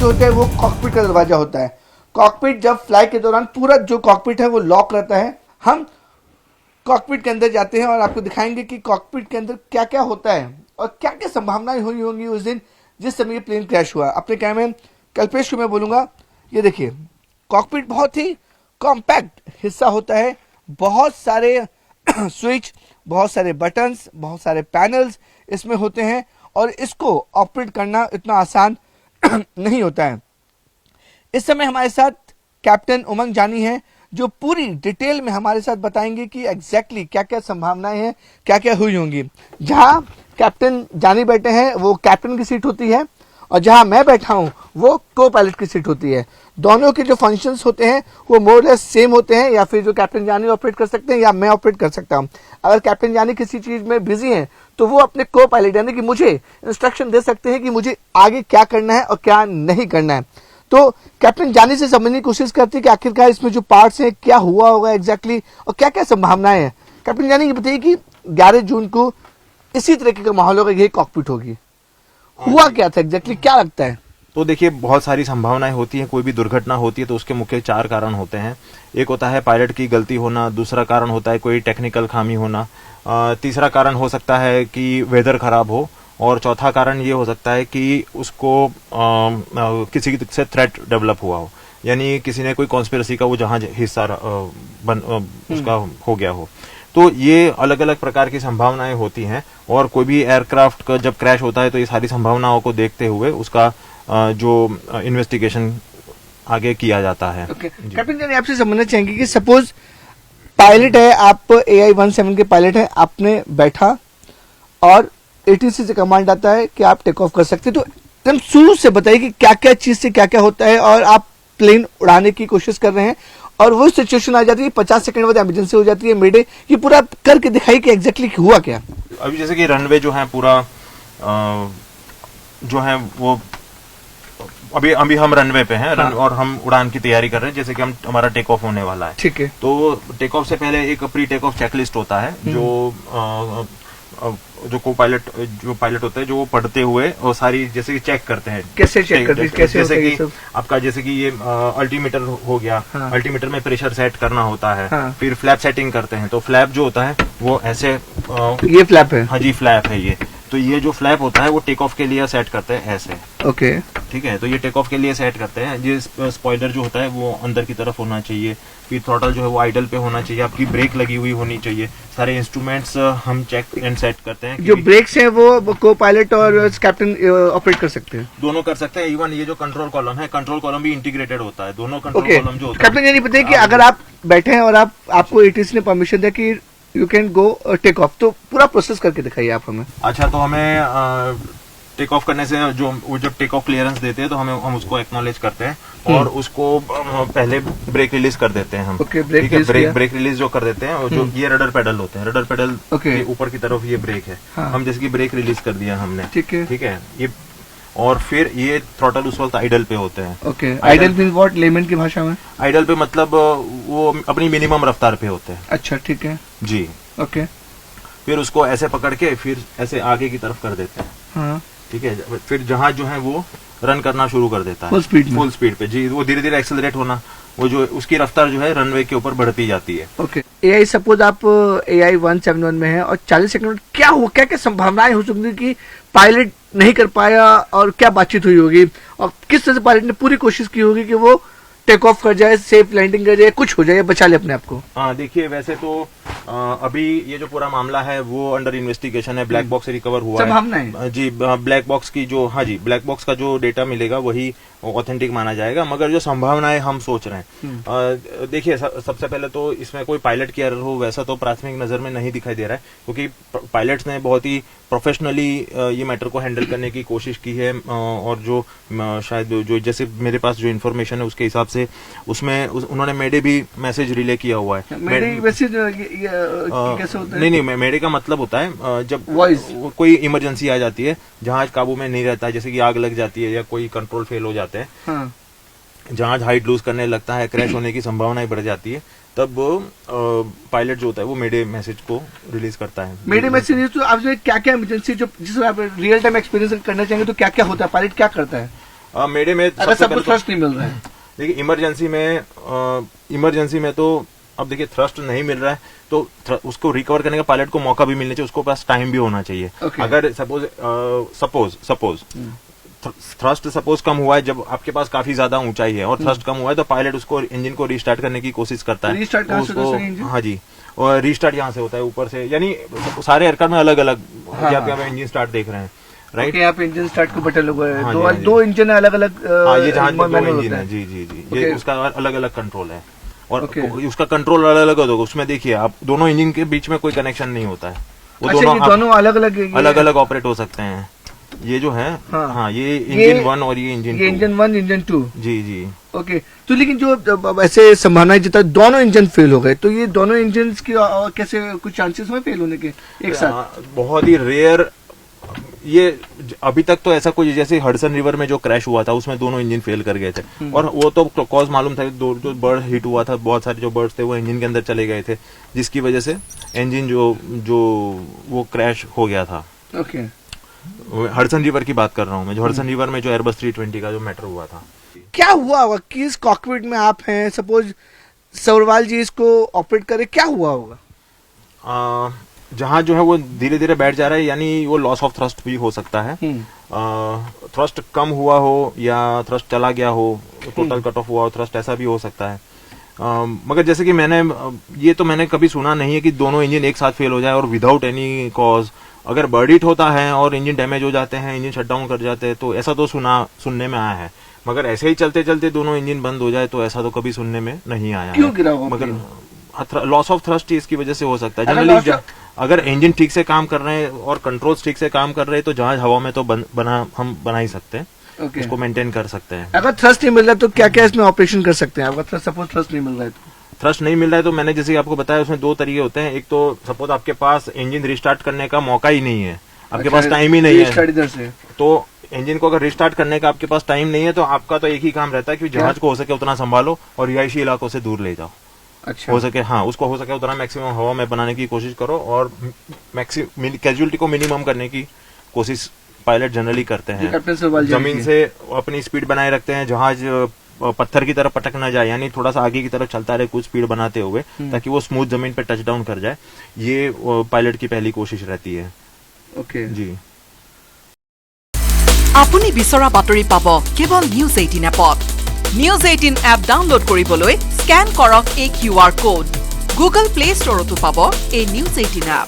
जो होता है वो कॉकपिट का दरवाजा होता है। कॉकपिट जब फ्लाई के दौरान पूरा जो कॉकपिट है वो लॉक रहता है। हम कॉकपिट के अंदर जाते हैं और आपको दिखाएंगे कि कॉकपिट के अंदर क्या क्या होता है और क्या क्या संभावनाएं हुई होंगी उस दिन जिस समय ये प्लेन क्रैश हुआ। अपने कैमरे में कल्पेश को मैं बोलूँगा, ये देखिए कॉकपिट बहुत ही कॉम्पैक्ट हिस्सा होता है, बहुत सारे स्विच, बहुत सारे बटन्स, बहुत सारे पैनल्स इसमें होते हैं और इसको ऑपरेट करना इतना आसान नहीं होता है। इस समय हमारे साथ कैप्टन उमंग जानी है जो पूरी डिटेल में हमारे साथ बताएंगे कि एग्जैक्टली क्या क्या संभावनाएं हैं, क्या क्या हुई होंगी। जहां कैप्टन जानी बैठे हैं वो कैप्टन की सीट होती है और जहां मैं बैठा हूं वो को पायलट की सीट होती है। दोनों के जो फंक्शंस होते हैं वो मोर लेस सेम होते हैं, या फिर जो कैप्टन जानी ऑपरेट कर सकते हैं या मैं ऑपरेट कर सकता हूं। अगर कैप्टन जानी किसी चीज में बिजी हैं तो वो अपने को पायलट यानी कि मुझे इंस्ट्रक्शन दे सकते हैं कि मुझे आगे क्या करना है और क्या नहीं करना है। तो कैप्टन जानी से समझने की कोशिश करती है कि आखिरकार इसमें जो पार्ट्स हैं क्या हुआ होगा एग्जैक्टली और क्या क्या संभावनाएं हैं। कैप्टन जानी ये बताइए कि 11 जून को इसी तरीके का माहौल होगा, यही कॉकपिट होगी, हुआ क्या था एग्जैक्टली, क्या लगता है? तो देखिए बहुत सारी संभावनाएं होती हैं, कोई भी दुर्घटना होती है तो उसके मुख्य 4 कारण होते हैं। एक होता है पायलट की गलती होना, दूसरा कारण होता है कोई टेक्निकल खामी होना, तीसरा कारण हो सकता है कि वेदर खराब हो, और चौथा कारण ये हो सकता है कि उसको किसी से थ्रेट डेवलप हुआ हो, यानी किसी ने कोई कॉन्स्पिरेसी का वो जहाज हिस्सा उसका हो गया हो। तो ये अलग अलग प्रकार की संभावनाएं होती हैं और कोई भी एयरक्राफ्ट का जब क्रैश होता है तो ये सारी संभावनाओं को देखते हुए उसका जो इन्वेस्टिगेशन आगे किया जाता है। कैप्टन जानी आपसे समझना चाहेंगे कि सपोज पायलट है, आप AI-17 के पायलट हैं, आपने बैठा और ATC से कमांड आता है कि आप टेक ऑफ कर सकते हैं, तो एकदम शुरू से बताइए कि क्या क्या चीज से क्या क्या होता है और आप प्लेन उड़ाने की कोशिश कर रहे हैं और वो सिचुएशन आ जाती है 50 सेकंड बाद इमरजेंसी हो जाती है, मेडे, ये पूरा करके दिखाई कि एग्जैक्टली हुआ क्या। अभी जैसे कि रनवे जो है पूरा जो है वो अभी हम रनवे पे हैं। और हम उड़ान की तैयारी कर रहे हैं, जैसे कि हमारा टेक ऑफ होने वाला है। ठीक है। तो टेक ऑफ से पहले एक प्री टेक ऑफ चेकलिस्ट होता है जो को पायलट जो पायलट होते हैं जो पढ़ते हुए और सारी जैसे कि चेक करते हैं। कैसे चेक करते हैं? कैसे जैसे कि आपका जैसे कि ये अल्टीमीटर हो गया। हाँ। अल्टीमीटर में प्रेशर सेट करना होता है। हाँ। फिर फ्लैप सेटिंग करते हैं, तो फ्लैप जो होता है वो ऐसे ये फ्लैप है? हाँ जी, फ्लैप है ये। तो ये जो फ्लैप होता है वो टेक ऑफ के लिए सेट करते हैं ऐसे। ओके, ठीक है। तो ये टेक ऑफ के लिए सेट करते हैं। ये स्पॉइलर जो होता है वो अंदर की तरफ होना चाहिए, फिर थ्रॉटल जो है वो आइडल पे होना चाहिए, आपकी ब्रेक लगी हुई होनी चाहिए। सारे इंस्ट्रूमेंट्स हम चेक एंड सेट करते हैं। जो ब्रेक्स हैं वो को पायलट और कैप्टन ऑपरेट कर सकते हैं? दोनों कर सकते हैं। इवन ये जो कंट्रोल कॉलम है, कंट्रोल कॉलम भी इंटीग्रेटेड होता है। दोनों कंट्रोल कॉलम जो होता है। कैप्टन ये नहीं पता है कि अगर आप बैठे हैं और आपको ATC ने परमिशन दिया कि you can go take off, तो पूरा प्रोसेस करके दिखाइए आप हमें। अच्छा, तो हमें टेक ऑफ करने से जो टेक ऑफ क्लियरेंस देते हैं तो हम उसको एक्नॉलेज करते हैं और उसको पहले ब्रेक रिलीज कर देते हैं हम। ब्रेक रिलीज जो कर देते हैं और जो ये रडर पेडल होते हैं, रडर पेडल के ऊपर की तरफ ये ब्रेक है। हम जैसे कि ब्रेक रिलीज कर दिया हमने। ठीक है ये, और फिर ये थ्रॉटल उस वक्त आइडल पे होते हैं। Okay, idle mean what layman की भाषा में? आइडल पे मतलब वो अपनी मिनिमम रफ्तार पे होते हैं। अच्छा, ठीक है जी। ओके, फिर उसको ऐसे पकड़ के फिर ऐसे आगे की तरफ कर देते हैं। हाँ। ठीक है, फिर जहाज जो है वो रन करना शुरू कर देता है फुल स्पीड पे। जी, वो धीरे धीरे एक्सेलरेट होना, वो जो उसकी रफ्तार जो है रनवे के ऊपर बढ़ती जाती है। ओके, AI सपोज आप AI-171 में है और 40 सेकंड में क्या हो, क्या क्या संभावनाएं हो सकती कि पायलट नहीं कर पाया और क्या बातचीत हुई होगी और किस तरह से पायलट ने पूरी कोशिश की होगी कि वो टेक ऑफ कर जाए, सेफ लैंडिंग कर जाए, कुछ हो जाए, बचा ले अपने आप को? हाँ, देखिए वैसे तो अभी ये जो पूरा मामला है वो अंडर इन्वेस्टिगेशन है। ब्लैक बॉक्स से रिकवर हुआ है जी। ब्लैक बॉक्स की जो, हाँ जी, ब्लैक बॉक्स का जो डेटा मिलेगा वही ऑथेंटिक माना जाएगा। मगर जो संभावनाएं हम सोच रहे हैं, देखिए सबसे पहले तो इसमें कोई पायलट की एरर हो वैसा तो प्राथमिक नजर में नहीं दिखाई दे रहा है, क्योंकि पायलट्स ने बहुत ही प्रोफेशनली ये मैटर को हैंडल करने की कोशिश की है। और जो शायद जो जैसे मेरे पास जो इन्फॉर्मेशन है उसके हिसाब से उसमें उन्होंने मेडे भी मैसेज रिले किया हुआ है। मेडे मैसेज कैसे होता है? नहीं, मेडे का मतलब होता है जब वॉइस कोई इमरजेंसी आ जाती है, जहाज काबू में नहीं रहता है, जैसे कि आग लग जाती है या कोई कंट्रोल फेल हो जाते हैं। हाँ। जहाज हाइट लूज करने लगता है, क्रैश होने की संभावनाएं बढ़ जाती है, तब पायलट जो होता है वो मेडे मैसेज को रिलीज करता है। मेडे मैसेज तो आपने क्या क्या इमरजेंसी जो जिसमें आप रियल टाइम एक्सपीरियंस करना चाहेंगे तो क्या क्या होता है, पायलट क्या करता है? मेरे में अगर सबसे सबको पहले तो थ्रस्ट नहीं मिल रहा है? देखिए इमरजेंसी में तो अब देखिए थ्रस्ट नहीं मिल रहा है तो उसको रिकवर करने का पायलट को मौका भी मिलना चाहिए, उसको पास टाइम भी होना चाहिए। Okay. अगर सपोज थ्रस्ट सपोज कम हुआ है, जब आपके पास काफी ज्यादा ऊंचाई है और थ्रस्ट कम हुआ है, तो पायलट उसको इंजन को रिस्टार्ट करने की कोशिश करता है। रिस्टार्ट कहाँ से होता है इंजन? हाँ जी, और रिस्टार्ट यहाँ से होता है ऊपर से, यानी सारे एयरक्राफ्ट में अलग अलग इंजन स्टार्ट देख रहे हैं, राइट? यहाँ पे इंजन स्टार्ट को बटन लगा है, हाँ जी, दो इंजन अलग अलग। हाँ, ये जहाज में 2 इंजन है, जी जी जी, ये उसका अलग अलग कंट्रोल है और उसका कंट्रोल अलग अलग होगा। उसमें देखिए आप दोनों इंजन के बीच में कोई कनेक्शन नहीं होता है, वो दोनों अलग अलग ऑपरेट हो सकते हैं। ये जो है हाँ ये इंजन 1 और ये इंजन 2। इंजन 1 इंजन 2, जी जी। ओके। तो लेकिन जो ऐसे संभावना है जितना दोनों इंजन फेल हो गए, तो ये दोनों इंजन की कैसे कुछ चांसेस हुए फेल होने के एक साथ? बहुत ही रेयर। ये अभी तक तो ऐसा कोई, जैसे हडसन रिवर में जो क्रैश हुआ था उसमें दोनों इंजन फेल कर गए थे और वो तो कॉज मालूम था, जो बर्ड हिट हुआ था, बहुत सारे जो बर्ड्स थे वो इंजन के अंदर चले गए थे, जिसकी वजह से इंजन जो वो क्रैश हो गया था। ओके। हडसन रिवर की बात कर रहा हूँ मैं, जो हडसन रिवर में जो एयरबस 320 का जो मैटर हुआ था। क्या हुआ होगा कि इस कॉकपिट में आप हैं, सपोज सौरवाल जी इसको ऑपरेट करे, क्या हुआ होगा? जहाज जो है वो धीरे धीरे बैठ जा रहा है, यानी वो लॉस ऑफ थ्रस्ट भी हो सकता है। थ्रस्ट कम हुआ हो या थ्रस्ट चला गया हो, टोटल कट ऑफ हुआ हो थ्रस्ट, ऐसा भी हो सकता है। मगर जैसे कि मैंने कभी सुना नहीं है कि दोनों इंजन एक साथ फेल हो जाए और विदाउट एनी कॉज। अगर बर्ड हिट होता है और इंजन डैमेज हो जाते हैं, इंजन शटडाउन कर जाते हैं, तो ऐसा तो सुनने में आया है, मगर ऐसे ही चलते चलते दोनों इंजन बंद हो जाए तो ऐसा तो कभी सुनने में नहीं आया। क्यों गिरा होगा? मगर लॉस ऑफ थ्रस्ट इसकी वजह से हो सकता है। जनरली अगर इंजन ठीक से काम कर रहे हैं और कंट्रोल्स ठीक से काम कर रहे हैं तो जहाज हवा में तो हम बना ही सकते हैं, उसको मेंटेन कर सकते हैं। अगर थ्रस्ट नहीं मिल रहा तो क्या क्या इसमें ऑपरेशन कर सकते हैं? अगर सपोज थ्रस्ट नहीं मिल रहा है तो थ्रस्ट नहीं मिल रहा है तो मैंने जैसे आपको बताया उसमें 2 तरीके होते हैं। एक तो सपोज आपके पास इंजन रिस्टार्ट करने का मौका ही नहीं है, आपके पास टाइम ही नहीं है, तो इंजन को अगर रिस्टार्ट करने का आपके पास टाइम नहीं है तो आपका तो एक ही काम रहता है कि जहाज को हो सके उतना संभालो और रिहायशी इलाकों से दूर ले जाओ। अच्छा। हो सके उसको हो सके उतना मैक्सिमम हवा में बनाने की कोशिश करो और कैजुअलिटी को मिनिमम करने की कोशिश पायलट जनरली करते हैं। जमीन से अपनी स्पीड बनाए रखते हैं, जहाज पत्थर की तरफ पटक ना जाए, यानी थोड़ा सा आगे की तरफ चलता रहे कुछ स्पीड बनाते हुए, ताकि वो स्मूथ जमीन पे टच डाउन कर जाए। ये पायलट की पहली कोशिश रहती है। ओके जी। আপুনি বিচৰা বাতৰি পাব কেৱল নিউজ 18 এপত। নিউজ 18 এপ ডাউনলোড কৰিবলৈ স্ক্যান কৰক এই QR কোড। গুগল প্লে ষ্টৰতো পাব এই নিউজ 18 এপ।